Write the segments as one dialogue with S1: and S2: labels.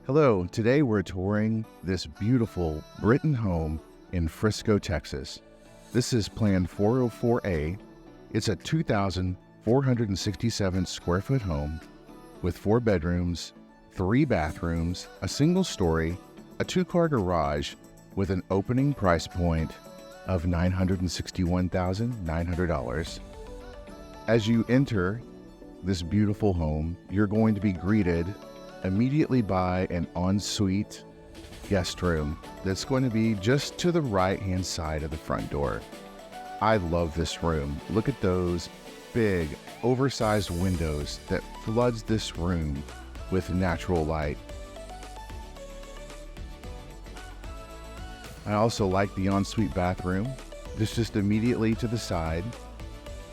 S1: Hello, today we're touring this beautiful Britton home in Frisco, Texas. This is Plan 404A. It's a 2,467 square foot home with 4 bedrooms, 3 bathrooms, a single story, a 2-car garage with an opening price point of $961,900. As you enter this beautiful home, you're going to be greeted immediately by an ensuite guest room that's going to be just to the right-hand side of the front door. I love this room. Look at those big, oversized windows that floods this room with natural light. I also like the ensuite bathroom. This just immediately to the side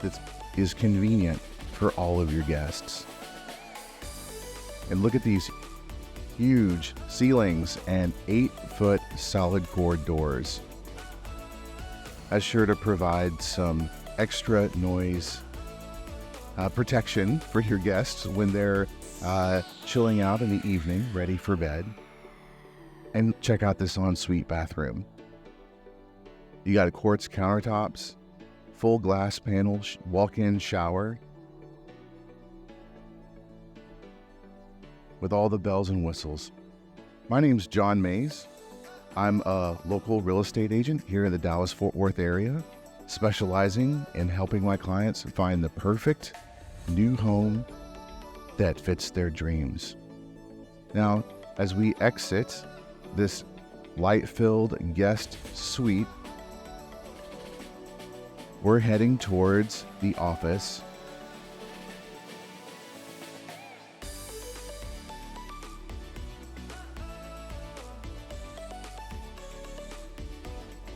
S1: that is convenient for all of your guests. And look at these huge ceilings and 8-foot solid core doors. That's sure to provide some extra noise protection for your guests when they're chilling out in the evening, ready for bed. And check out this ensuite bathroom. You got a quartz countertops, full glass panel, walk-in shower, with all the bells and whistles. My name's John Mays. I'm a local real estate agent here in the Dallas-Fort Worth area, specializing in helping my clients find the perfect new home that fits their dreams. Now, as we exit this light-filled guest suite, we're heading towards the office.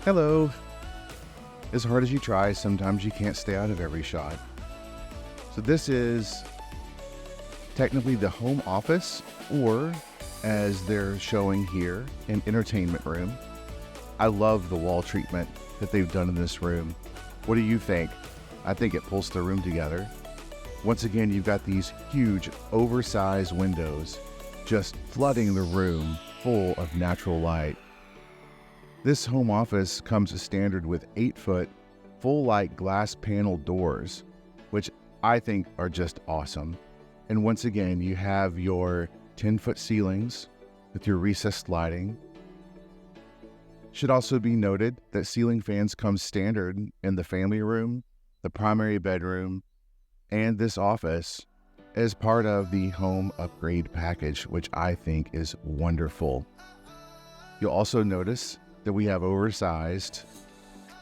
S1: Hello. As hard as you try, sometimes you can't stay out of every shot. So this is technically the home office, or as they're showing here, an entertainment room. I love the wall treatment that they've done in this room. What do you think? I think it pulls the room together. Once again, you've got these huge, oversized windows just flooding the room full of natural light. This home office comes standard with 8-foot, full-light glass panel doors, which I think are just awesome. And once again, you have your 10-foot ceilings with your recessed lighting. Should also be noted that ceiling fans come standard in the family room, the primary bedroom, and this office as part of the home upgrade package, which I think is wonderful. You'll also notice that we have oversized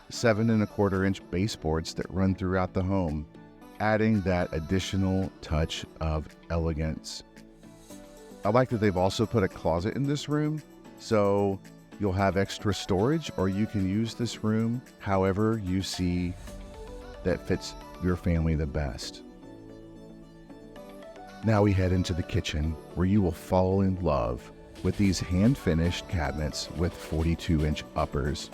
S1: 7.25-inch baseboards that run throughout the home, adding that additional touch of elegance. I like that they've also put a closet in this room, so you'll have extra storage, or you can use this room however you see that fits your family the best. Now we head into the kitchen, where you will fall in love with these hand-finished cabinets with 42-inch uppers.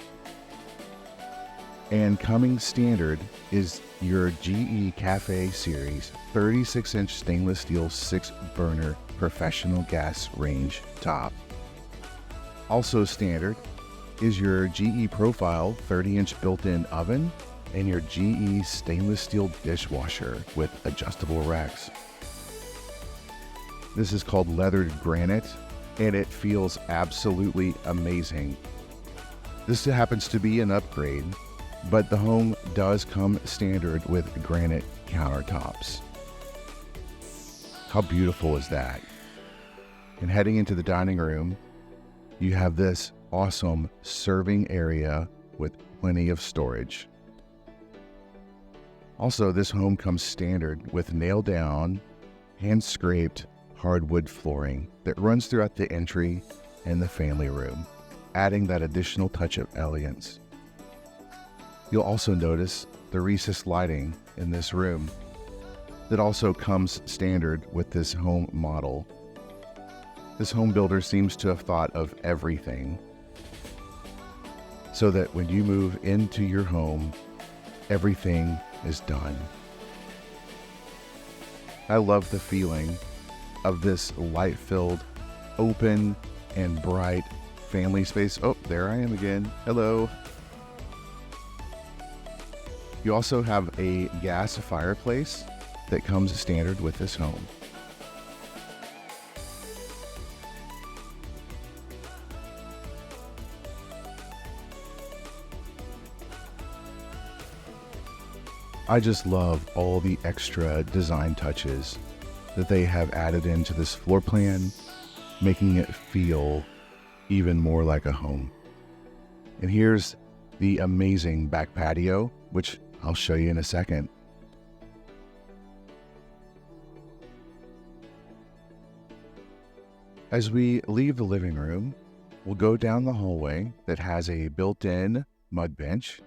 S1: And coming standard is your GE Cafe Series 36-inch stainless steel 6-burner professional gas range top. Also standard is your GE Profile 30-inch built-in oven and your GE stainless steel dishwasher with adjustable racks. This is called leathered granite, and it feels absolutely amazing. This happens to be an upgrade, but the home does come standard with granite countertops. How beautiful is that? And heading into the dining room, you have this awesome serving area with plenty of storage. Also, this home comes standard with nailed down, hand scraped hardwood flooring that runs throughout the entry and the family room, adding that additional touch of elegance. You'll also notice the recessed lighting in this room that also comes standard with this home model. This home builder seems to have thought of everything so that when you move into your home, everything is done. I love the feeling of this light-filled open and bright family space. Oh, there I am again. Hello. You also have a gas fireplace that comes standard with this home. I just love all the extra design touches that they have added into this floor plan, making it feel even more like a home. And here's the amazing back patio, which I'll show you in a second. As we leave the living room, we'll go down the hallway that has a built-in mud bench.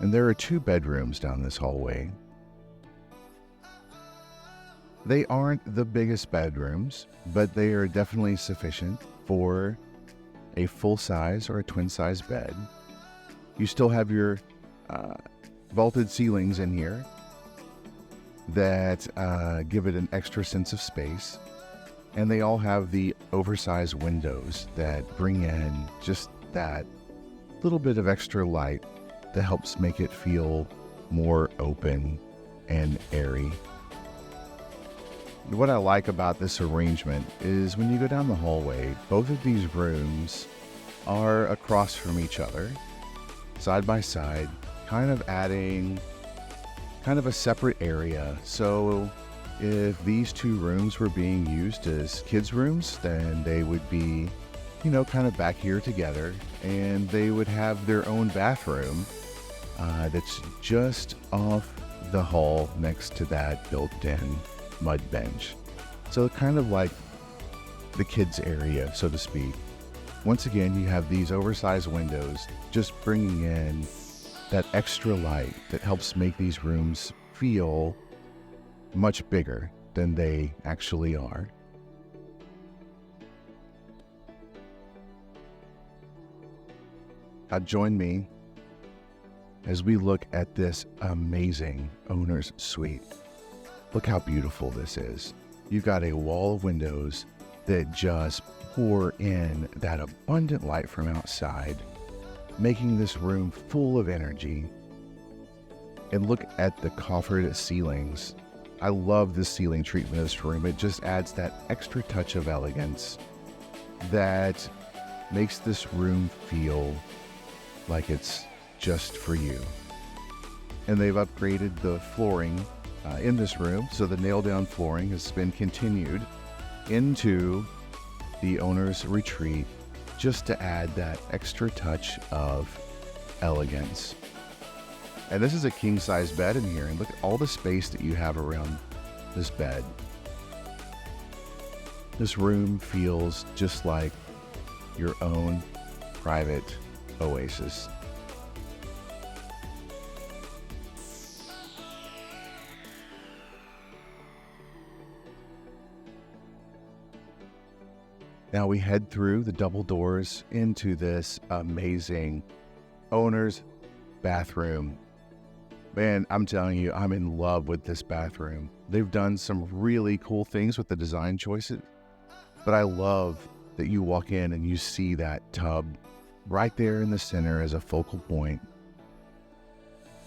S1: And there are 2 bedrooms down this hallway. They aren't the biggest bedrooms, but they are definitely sufficient for a full-size or a twin-size bed. You still have your vaulted ceilings in here that give it an extra sense of space. And they all have the oversized windows that bring in just that little bit of extra light that helps make it feel more open and airy. What I like about this arrangement is when you go down the hallway, both of these rooms are across from each other, side by side, kind of adding kind of a separate area. So if these 2 rooms were being used as kids' rooms, then they would be, kind of back here together, and they would have their own bathroom that's just off the hall next to that built-in mud bench. So kind of like the kids area, so to speak. Once again, you have these oversized windows just bringing in that extra light that helps make these rooms feel much bigger than they actually are. Now join me as we look at this amazing owner's suite. Look how beautiful this is. You've got a wall of windows that just pour in that abundant light from outside, making this room full of energy. And look at the coffered ceilings. I love the ceiling treatment of this room. It just adds that extra touch of elegance that makes this room feel like it's just for you. And they've upgraded the flooring in this room, so the nail-down flooring has been continued into the owner's retreat just to add that extra touch of elegance. And this is a king-size bed in here, and look at all the space that you have around this bed. This room feels just like your own private oasis. Now we head through the double doors into this amazing owner's bathroom. Man, I'm telling you, I'm in love with this bathroom. They've done some really cool things with the design choices, but I love that you walk in and you see that tub right there in the center as a focal point.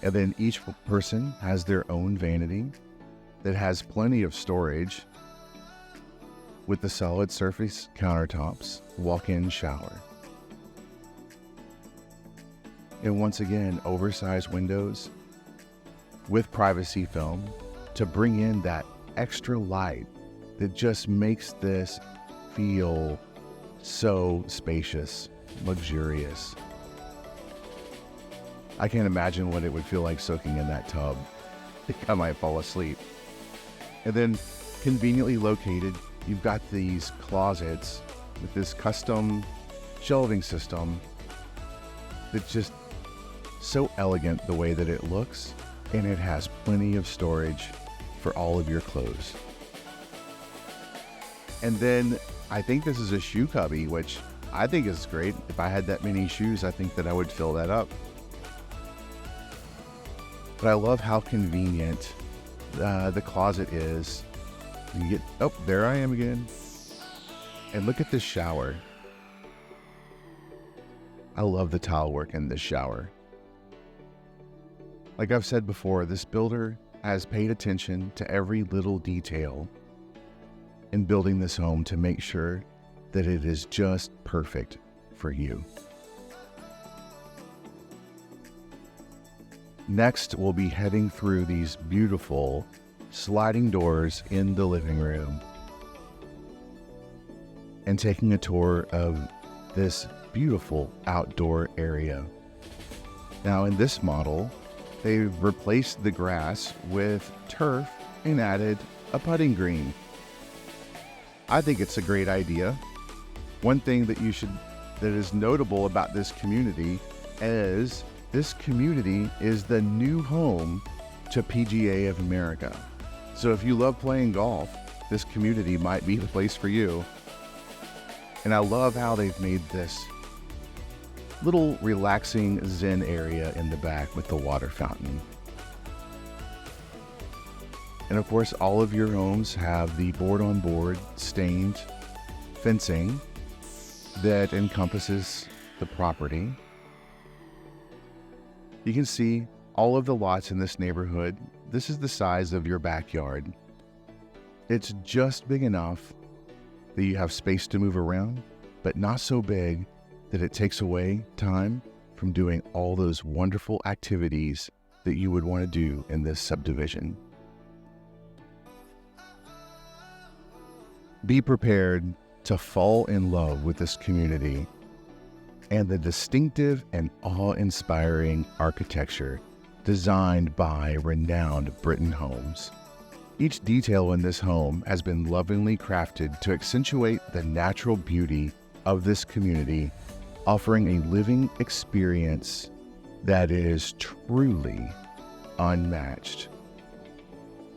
S1: And then each person has their own vanity that has plenty of storage with the solid surface countertops, walk-in shower. And once again, oversized windows with privacy film to bring in that extra light that just makes this feel so spacious, luxurious. I can't imagine what it would feel like soaking in that tub. I think I might fall asleep. And then conveniently located, you've got these closets with this custom shelving system that's just so elegant the way that it looks, and it has plenty of storage for all of your clothes. And then I think this is a shoe cubby, which I think is great. If I had that many shoes, I think that I would fill that up. But I love how convenient the closet is. You get, oh, there I am again. And look at this shower. I love the tile work in this shower. Like I've said before, this builder has paid attention to every little detail in building this home to make sure that it is just perfect for you. Next, we'll be heading through these beautiful sliding doors in the living room and taking a tour of this beautiful outdoor area. Now in this model, they've replaced the grass with turf and added a putting green. I think it's a great idea. One thing that is notable about this community is this community is the new home to PGA of America. So if you love playing golf, this community might be the place for you. And I love how they've made this little relaxing zen area in the back with the water fountain. And of course, all of your homes have the board-on-board stained fencing that encompasses the property. You can see all of the lots in this neighborhood. This is the size of your backyard. It's just big enough that you have space to move around, but not so big that it takes away time from doing all those wonderful activities that you would want to do in this subdivision. Be prepared to fall in love with this community and the distinctive and awe-inspiring architecture designed by renowned Britton homes. Each detail in this home has been lovingly crafted to accentuate the natural beauty of this community, offering a living experience that is truly unmatched.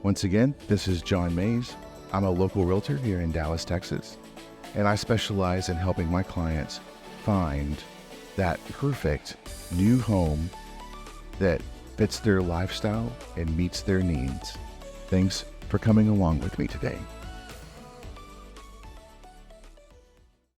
S1: Once again, this is John Mays. I'm a local realtor here in Dallas, Texas, and I specialize in helping my clients find that perfect new home that fits their lifestyle and meets their needs. Thanks for coming along with me today.